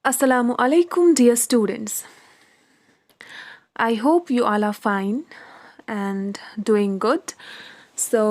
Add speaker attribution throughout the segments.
Speaker 1: Assalamu alaikum, dear students. I hope you all are fine and doing good. So,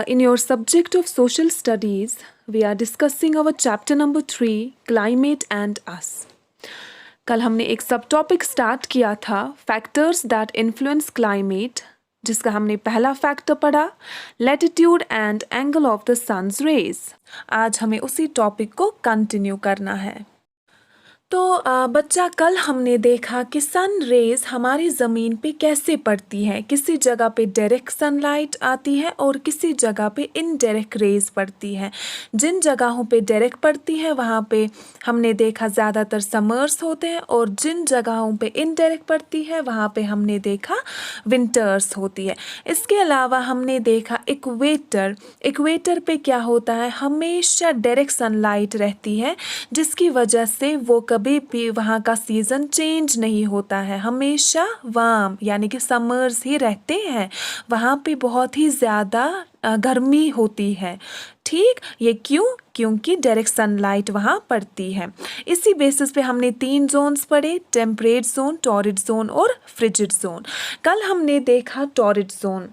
Speaker 1: in your subject of social studies, we are discussing our chapter number 3, Climate and Us. कल हमने एक सब topic start किया था, factors that influence climate, जिसका हमने पहला factor पढ़ा, latitude and angle of the sun's rays. आज हमें उसी टॉपिक को कंटिन्यू करना है। तो बच्चा, कल हमने देखा कि सन रेज हमारी ज़मीन पे कैसे पड़ती है। किसी जगह पे डायरेक्ट सनलाइट आती है और किसी जगह पे इनडायरेक्ट रेज पड़ती है। जिन जगहों पे डायरेक्ट पड़ती है वहाँ पे हमने देखा ज़्यादातर समर्स होते हैं, और जिन जगहों पे इनडायरेक्ट पड़ती है वहाँ पे हमने देखा विंटर्स होती है। इसके अलावा हमने देखा इक्वेटर पे क्या होता है, हमेशा डायरेक्ट सनलाइट रहती है, जिसकी वजह से वो कभी भी वहाँ का सीज़न चेंज नहीं होता है, हमेशा वार्म यानी कि समर्स ही रहते हैं। वहाँ पे बहुत ही ज़्यादा गर्मी होती है। ठीक, ये क्यों? क्योंकि डायरेक्ट सनलाइट वहाँ पड़ती है। इसी बेसिस पे हमने 3 जोन्स पढ़े, टेम्परेट जोन, टॉरिड जोन और फ्रिजिड जोन। कल हमने देखा टॉरिड जोन।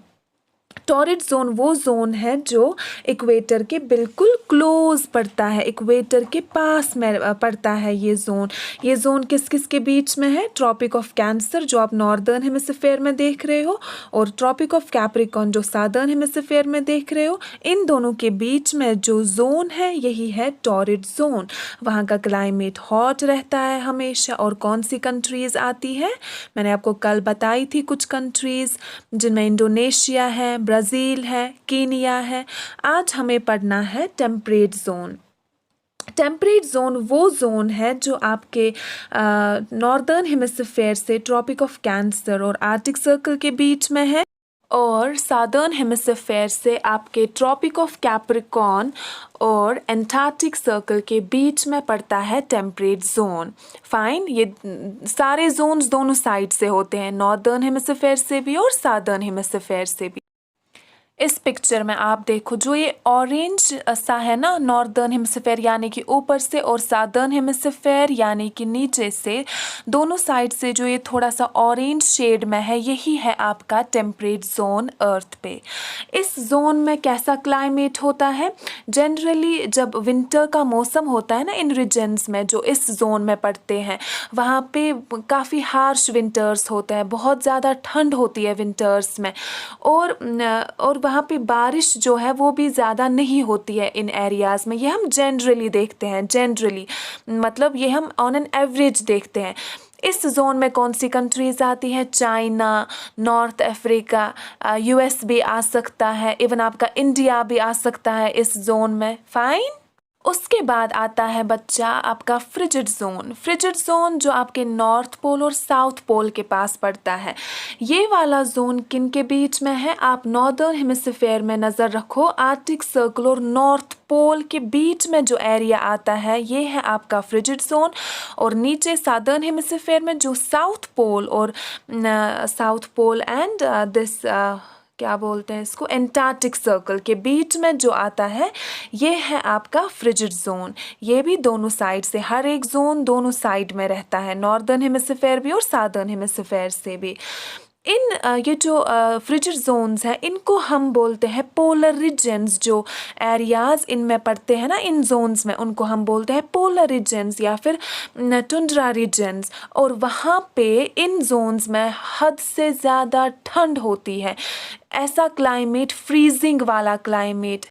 Speaker 1: टॉरिड जोन वो जोन है जो इक्वेटर के बिल्कुल क्लोज पड़ता है, इक्वेटर के पास में पड़ता है ये जोन किस किस के बीच में है? ट्रॉपिक ऑफ कैंसर जो आप नॉर्दर्न हेमिस्फीयर में देख रहे हो, और ट्रॉपिक ऑफ कैप्रिकॉर्न जो सादर्न हेमिस्फीयर में देख रहे हो। इन दोनों के बीच में जो जोन है यही है टॉरिड जोन। वहाँ का क्लाइमेट हॉट रहता है हमेशा। और कौन सी कंट्रीज़ आती है? मैंने आपको कल बताई थी कुछ कंट्रीज़, जिनमें इंडोनेशिया है, ब्राज़ील है, कीनिया है। आज हमें पढ़ना है टेम्परेट जोन। टेम्परेट जोन वो जोन है जो आपके नॉर्दर्न हेमिस्फीयर से ट्रॉपिक ऑफ कैंसर और आर्कटिक सर्कल के बीच में है, और सादर्न हेमिस्फीयर से आपके ट्रॉपिक ऑफ कैप्रिकॉर्न और एंटार्क्टिक सर्कल के बीच में पड़ता है टेम्परेट जोन। फाइन, ये सारे जोन्स दोनों साइड से होते हैं, नॉर्दर्न हेमिस्फीयर से भी और सादर्न हेमिस्फीयर से भी। इस पिक्चर में आप देखो, जो ये ऑरेंज सा है ना, नॉर्दर्न हेमिस्फीयर यानी कि ऊपर से, और सादर्न हेमिस्फीयर यानी कि नीचे से, दोनों साइड से जो ये थोड़ा सा ऑरेंज शेड में है, यही है आपका टेम्परेट जोन अर्थ पे। इस जोन में कैसा क्लाइमेट होता है? जनरली जब विंटर का मौसम होता है ना, इन रीजन्स में जो इस जोन में पड़ते हैं, वहाँ पे काफ़ी हार्श विंटर्स होते हैं, बहुत ज़्यादा ठंड होती है विंटर्स में, और वहाँ पे बारिश जो है वो भी ज़्यादा नहीं होती है इन एरियाज़ में। ये हम जनरली देखते हैं, जनरली मतलब ये हम ऑन एन एवरेज देखते हैं। इस जोन में कौन सी कंट्रीज़ आती हैं? चाइना, नॉर्थ अफ्रीका, यूएस भी आ सकता है, इवन आपका इंडिया भी आ सकता है इस जोन में। फाइन। उसके बाद आता है बच्चा आपका फ्रिजिड जोन। फ्रिजिड जोन जो आपके नॉर्थ पोल और साउथ पोल के पास पड़ता है। ये वाला जोन किन के बीच में है? आप नॉर्दर्न हेमिस्फीयर में नज़र रखो, आर्कटिक सर्कल और नॉर्थ पोल के बीच में जो एरिया आता है ये है आपका फ्रिजिड जोन। और नीचे सादर्न हेमिस्फीयर में जो साउथ पोल एंड दिस क्या बोलते हैं इसको, एंटार्क्टिक सर्कल के बीच में जो आता है ये है आपका फ्रिजिड जोन। ये भी दोनों साइड से, हर एक जोन दोनों साइड में रहता है, नॉर्दर्न हेमिस्फीयर भी और सादर्न हेमिस्फीयर से भी। ये जो फ्रिजिड जोन्स हैं इनको हम बोलते हैं पोलर रीजन्स। जो एरियाज़ इनमें पड़ते हैं ना, इन जोन्स में, उनको हम बोलते हैं पोलर रीजन्स या फिर टुंड्रा रीजन्स। और वहाँ पे इन जोन्स में हद से ज़्यादा ठंड होती है, ऐसा क्लाइमेट, फ्रीजिंग वाला क्लाइमेट।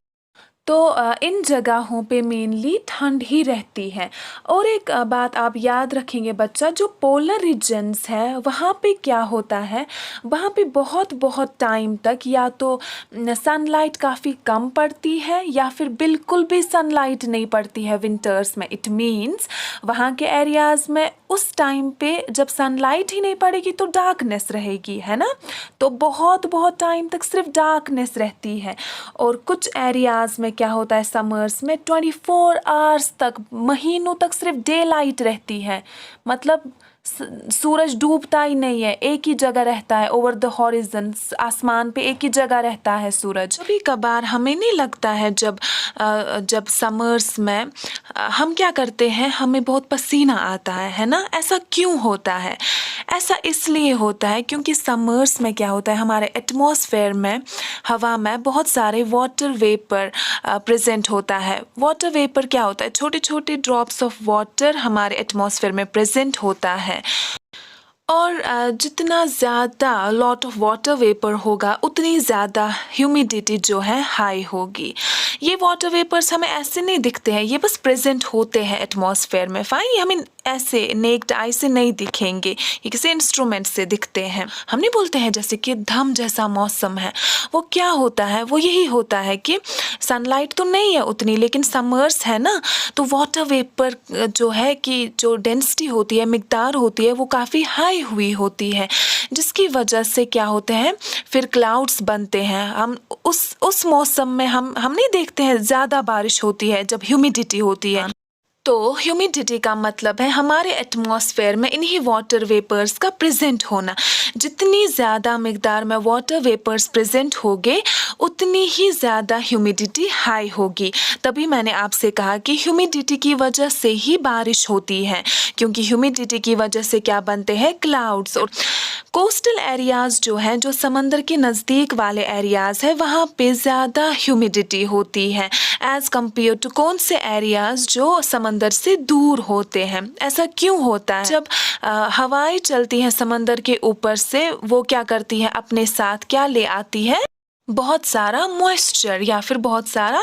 Speaker 1: तो इन जगहों पे मेनली ठंड ही रहती है। और एक बात आप याद रखेंगे बच्चा, जो पोलर रीजन्स है वहाँ पे क्या होता है, वहाँ पे बहुत बहुत टाइम तक या तो सनलाइट काफ़ी कम पड़ती है या फिर बिल्कुल भी सनलाइट नहीं पड़ती है विंटर्स में। इट मीन्स वहाँ के एरियाज़ में उस टाइम पे जब सनलाइट ही नहीं पड़ेगी तो डार्कनेस रहेगी, है ना। तो बहुत बहुत टाइम तक सिर्फ डार्कनेस रहती है। और कुछ एरियाज़ में क्या होता है, समर्स में 24 आवर्स तक, महीनों तक सिर्फ डे लाइट रहती है। मतलब सूरज डूबता ही नहीं है, एक ही जगह रहता है ओवर द हॉरिजन, आसमान पे एक ही जगह रहता है सूरज। कभी कभार हमें नहीं लगता है जब समर्स में हम क्या करते हैं, हमें बहुत पसीना आता है ना? ऐसा क्यों होता है? ऐसा इसलिए होता है क्योंकि समर्स में क्या होता है, हमारे एटमॉस्फेयर में, हवा में बहुत सारे वाटर वेपर प्रेजेंट होता है। वाटर वेपर क्या होता है? छोटे छोटे ड्रॉप्स ऑफ वाटर हमारे एटमॉस्फेयर में प्रेजेंट होता है। और जितना ज़्यादा लॉट ऑफ वाटर वेपर होगा उतनी ज़्यादा ह्यूमिडिटी जो है हाई होगी। ये वाटर वेपर्स हमें ऐसे नहीं दिखते हैं, ये बस प्रेजेंट होते हैं एटमॉस्फेयर में। फाइन, ये हमें ऐसे नेक्ड आई से नहीं दिखेंगे, ये किसी इंस्ट्रूमेंट से दिखते हैं। हम नहीं बोलते हैं जैसे कि धम जैसा मौसम है, वो क्या होता है? वो यही होता है कि सनलाइट तो नहीं है उतनी, लेकिन समर्स है ना, तो वाटर वेपर जो है कि जो डेंसिटी होती है, मिकदार होती है, वो काफ़ी हाई हुई होती है, जिसकी वजह से क्या होते हैं, फिर क्लाउड्स बनते हैं। हम उस मौसम में हम नहीं देखते हैं ज़्यादा बारिश होती है जब ह्यूमिडिटी होती है। तो ह्यूमिडिटी का मतलब है हमारे एटमॉस्फेयर में इन्हीं वाटर वेपर्स का प्रेजेंट होना। जितनी ज़्यादा मिकदार में वाटर वेपर्स प्रेजेंट होंगे उतनी ही ज़्यादा ह्यूमिडिटी हाई होगी। तभी मैंने आपसे कहा कि ह्यूमिडिटी की वजह से ही बारिश होती है, क्योंकि ह्यूमिडिटी की वजह से क्या बनते हैं, क्लाउड्स। और कोस्टल एरियाज़ जो हैं, जो समंदर के नज़दीक वाले एरियाज़ हैं, वहाँ पे ज़्यादा ह्यूमिडिटी होती है एज़ कम्पेयर टू कौन से एरियाज़ जो समंदर से दूर होते हैं। ऐसा क्यों होता है? जब हवाएं चलती हैं समंदर के ऊपर से, वो क्या करती हैं, अपने साथ क्या ले आती है, बहुत सारा मॉइस्चर या फिर बहुत सारा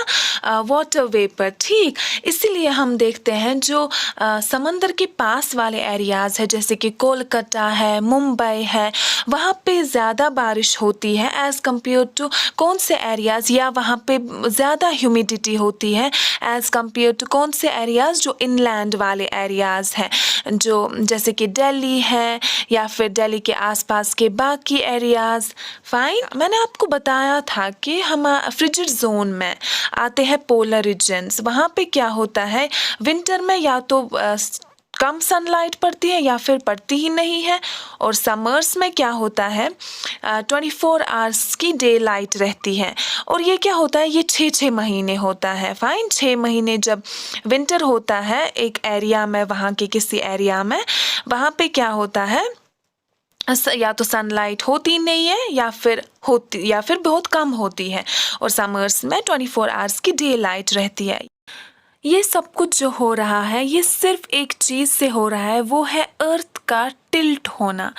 Speaker 1: वाटर वेपर। ठीक, इसीलिए हम देखते हैं जो समंदर के पास वाले एरियाज़ है, जैसे कि कोलकाता है, मुंबई है, वहाँ पे ज़्यादा बारिश होती है एज़ कम्पेयर टू कौन से एरियाज़, या वहाँ पे ज़्यादा ह्यूमिडिटी होती है एज़ कम्पेयर टू कौन से एरियाज़ जो इनलैंड वाले एरियाज़ हैं, जो जैसे कि दिल्ली है या फिर दिल्ली के आसपास के बाकी एरियाज़। फाइन, मैंने आपको बताया था कि हम फ्रिजिड जोन में आते हैं पोलर रीजन्स। वहाँ पे क्या होता है, विंटर में या तो कम सनलाइट पड़ती है या फिर पड़ती ही नहीं है, और समर्स में क्या होता है, 24 आवर्स की डे लाइट रहती है। और ये क्या होता है, ये 6 महीने होता है। फाइन, 6 महीने जब विंटर होता है एक एरिया में, वहाँ के किसी एरिया में, वहाँ पे क्या होता है, या तो सनलाइट होती नहीं है या फिर बहुत कम होती है, और समर्स में 24 आवर्स की डे लाइट रहती है। ये सब कुछ जो हो रहा है, ये सिर्फ एक चीज़ से हो रहा है, वो है अर्थ का टिल्ट होना।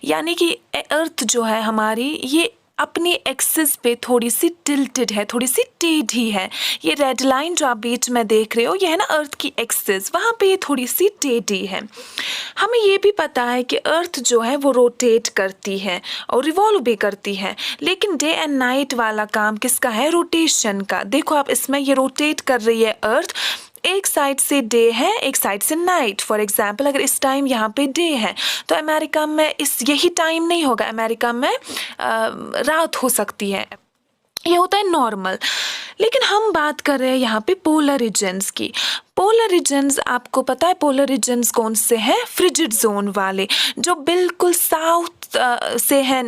Speaker 1: यानी कि अर्थ जो है हमारी, ये अपनी एक्सिस पे थोड़ी सी टिल्टेड है, थोड़ी सी टेढ़ी है। ये रेड लाइन जो आप बीच में देख रहे हो, ये है ना अर्थ की एक्सिस, वहाँ पे ये थोड़ी सी टेढ़ी है। हमें ये भी पता है कि अर्थ जो है वो रोटेट करती है और रिवॉल्व भी करती है, लेकिन डे एंड नाइट वाला काम किसका है, रोटेशन का। देखो आप, इसमें ये रोटेट कर रही है अर्थ, एक साइड से डे है, एक साइड से नाइट। फॉर एग्जाम्पल, अगर इस टाइम यहाँ पे डे है तो अमेरिका में यही टाइम नहीं होगा, अमेरिका में रात हो सकती है, ये होता है नॉर्मल। लेकिन हम बात कर रहे हैं यहाँ पे पोलर रीजन्स की। पोलर रीजन्स, आपको पता है पोलर रीजन्स कौन से हैं, फ्रिजिड जोन वाले, जो बिल्कुल साउथ से हैं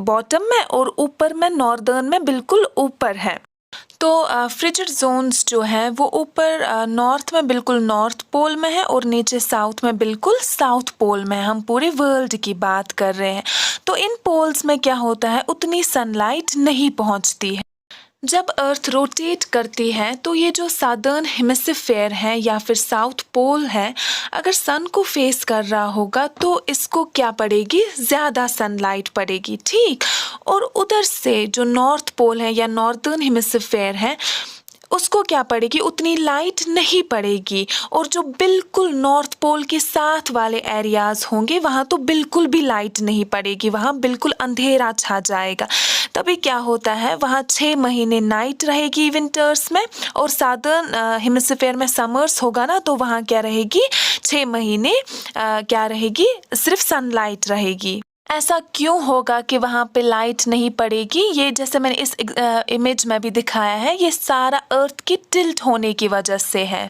Speaker 1: बॉटम में, और ऊपर में नॉर्दर्न में बिल्कुल ऊपर है। तो फ्रिजिड जोन्स जो हैं वो ऊपर नॉर्थ में बिल्कुल नॉर्थ पोल में है, और नीचे साउथ में बिल्कुल साउथ पोल में है। हम पूरे वर्ल्ड की बात कर रहे हैं। तो इन पोल्स में क्या होता है, उतनी सनलाइट नहीं पहुंचती है। जब अर्थ रोटेट करती है तो ये जो सादर्न हेमिस्फीयर है या फिर साउथ पोल है, अगर सन को फेस कर रहा होगा तो इसको क्या पड़ेगी, ज़्यादा सनलाइट पड़ेगी। ठीक, और उधर से जो नॉर्थ पोल है या नॉर्दर्न हेमिस्फीयर है, उसको क्या पड़ेगी, उतनी लाइट नहीं पड़ेगी। और जो बिल्कुल नॉर्थ पोल के साथ वाले एरियाज़ होंगे, वहाँ तो बिल्कुल भी लाइट नहीं पड़ेगी, वहाँ बिल्कुल अंधेरा छा जाएगा। तभी क्या होता है, वहाँ 6 महीने नाइट रहेगी विंटर्स में, और सादर्न हेमिस्फीयर में समर्स होगा ना, तो वहाँ क्या रहेगी, 6 महीने क्या रहेगी, सिर्फ सनलाइट रहेगी। ऐसा क्यों होगा कि वहाँ पे लाइट नहीं पड़ेगी, ये जैसे मैंने इस इमेज में भी दिखाया है, ये सारा अर्थ की टिल्ट होने की वजह से है।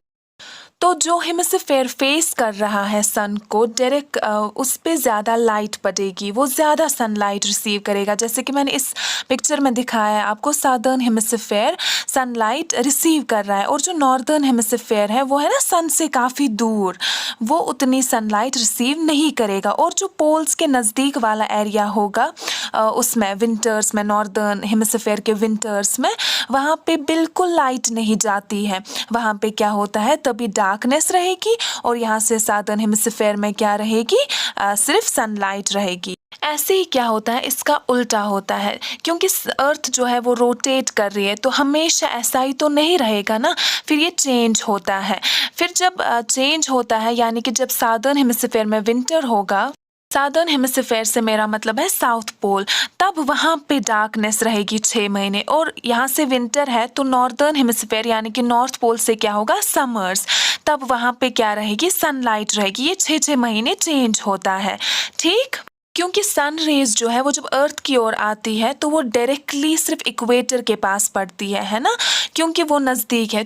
Speaker 1: तो जो हेमिस्फेयर फेस कर रहा है सन को डायरेक्ट उस पे ज़्यादा लाइट पड़ेगी, वो ज़्यादा सनलाइट रिसीव करेगा। जैसे कि मैंने इस पिक्चर में दिखाया है आपको, सादर्न हेमिस्फेयर सनलाइट रिसीव कर रहा है और जो नॉर्दर्न हेमिस्फेयर है वो है ना सन से काफ़ी दूर, वो उतनी सनलाइट रिसीव नहीं करेगा। और जो पोल्स के नज़दीक वाला एरिया होगा उसमें विंटर्स में, नॉर्दर्न हेमिस्फेयर के विंटर्स में, वहाँ पे बिल्कुल लाइट नहीं जाती है। वहाँ पे क्या होता है, तभी डार्कनेस रहेगी और यहाँ से सादर्न हेमिस्फेयर में क्या रहेगी, सिर्फ सनलाइट रहेगी। ऐसे ही क्या होता है, इसका उल्टा होता है, क्योंकि अर्थ जो है वो रोटेट कर रही है, तो हमेशा ऐसा ही तो नहीं रहेगा ना, फिर ये चेंज होता है। फिर जब चेंज होता है, यानी कि जब सादर्न हेमिस्फेयर में विंटर होगा, सादर्न हेमिस्फेयर से मेरा मतलब है साउथ पोल, तब वहाँ पे डार्कनेस रहेगी 6 महीने। और यहाँ से विंटर है तो नॉर्दर्न हेमिस्फेयर यानी कि नॉर्थ पोल से क्या होगा, समर्स, तब वहाँ पे क्या रहेगी, सनलाइट रहेगी। ये 6 महीने चेंज होता है, ठीक। क्योंकि सन रेज जो है वो जब अर्थ की ओर आती है तो वो डायरेक्टली सिर्फ इक्वेटर के पास पड़ती है ना, क्योंकि वो नज़दीक है।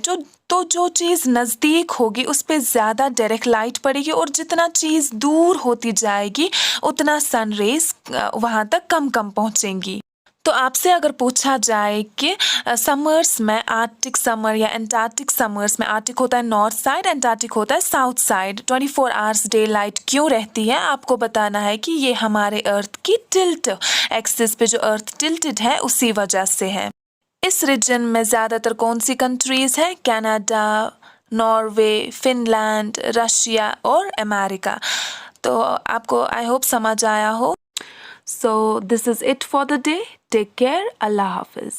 Speaker 1: तो जो चीज़ नज़दीक होगी उस पर ज़्यादा डायरेक्ट लाइट पड़ेगी, और जितना चीज़ दूर होती जाएगी उतना सन रेज वहाँ तक कम कम पहुँचेंगी। तो आपसे अगर पूछा जाए कि समर्स में, आर्कटिक समर या एंटार्क्टिक समर्स में, आर्कटिक होता है नॉर्थ साइड, एंटार्क्टिक होता है south side, 24 hours day light क्यों रहती है, आपको बताना है कि ये हमारे अर्थ की टिल्ट एक्सिस पे जो अर्थ टिल्टेड है उसी वजह से है। इस रीजन में ज़्यादातर कौन सी कंट्रीज़ हैं, कनाडा, नॉर्वे, फिनलैंड, रशिया और अमेरिका। तो आपको आई होप समझ आया हो। So this is it for the day. Take care. Allah Hafiz.